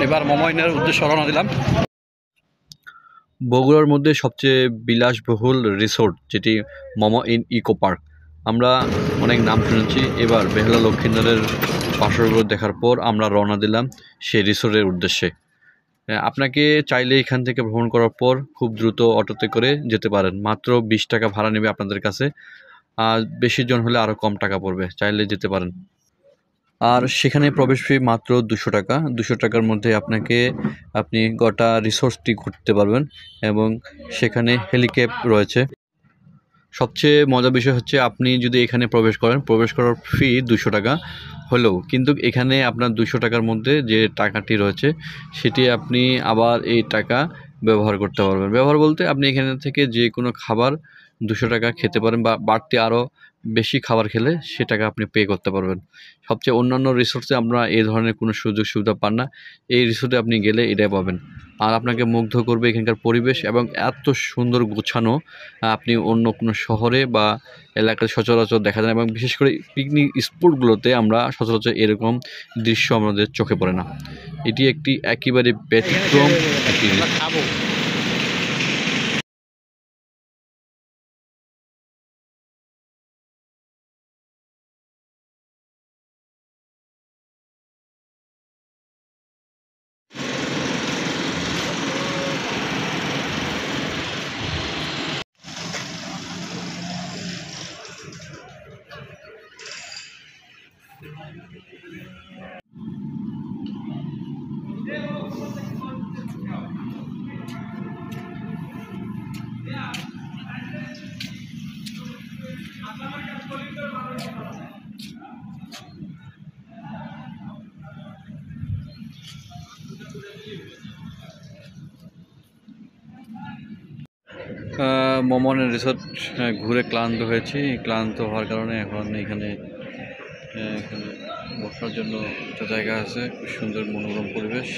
এবার মমইনের উদ্দেশ্যে রওনা দিলাম। বগুড়ার মধ্যে সবচেয়ে বিলাসবহুল রিসোর্ট যেটি মম ইন ইকো পার্ক, আমরা অনেক নাম শুনেছি। এবার বেহালা লক্ষ্মীনাথের বাসরঘর দেখার পর আমরা রওনা দিলাম সেই রিসোর্টের উদ্দেশ্যে। আপনাকে চাইলে এখান থেকে ভ্রমণ করার পর খুব দ্রুত অটোতে করে যেতে পারেন। মাত্র 20 টাকা ভাড়া নেবে আপনাদের কাছে, আর বেশি জন হলে আরও কম টাকা পড়বে, চাইলে যেতে পারেন। আর সেখানে প্রবেশ ফি মাত্র 200 টাকা। 200 টাকার মধ্যে আপনি গোটা রিসোর্টটি ঘুরতে পারবেন এবং সেখানে হেলিক্যাপ রয়েছে। সবচেয়ে মজার বিষয় হচ্ছে আপনি যদি এখানে প্রবেশ করেন, প্রবেশ করার ফি 200 টাকা হলেও কিন্তু এখানে আপনার 200 টাকার মধ্যে যে টাকাটি রয়েছে সেটি আপনি আবার এই টাকা ব্যবহার করতে পারবেন। ব্যবহার বলতে আপনি এখানে থেকে যে কোনো খাবার 200 টাকা খেতে পারেন, বা বাড়তি আরও বেশি খাবার খেলে সে টাকা আপনি পে করতে পারবেন। সবচেয়ে অন্যান্য রিসোর্টে আমরা এই ধরনের কোনো সুযোগ সুবিধা পান না, এই রিসোর্টে আপনি গেলে এটাই পাবেন। আর আপনাকে মুগ্ধ করবে এখানকার পরিবেশ এবং এত সুন্দর গোছানো, আপনি অন্য কোনো শহরে বা এলাকায় সচরাচর দেখা যায় না। এবং বিশেষ করে পিকনিক স্পটগুলোতে আমরা সচরাচর এরকম দৃশ্য আমাদের চোখে পড়ে না। এটি একটি একেবারে ব্যতিক্রম একটি মমনের রিসোর্ট ঘুরে ক্লান্ত হয়েছি। ক্লান্ত হওয়ার কারণে এখন এখানে বসার জন্য একটা জায়গা আছে, খুব সুন্দর মনোরম পরিবেশ।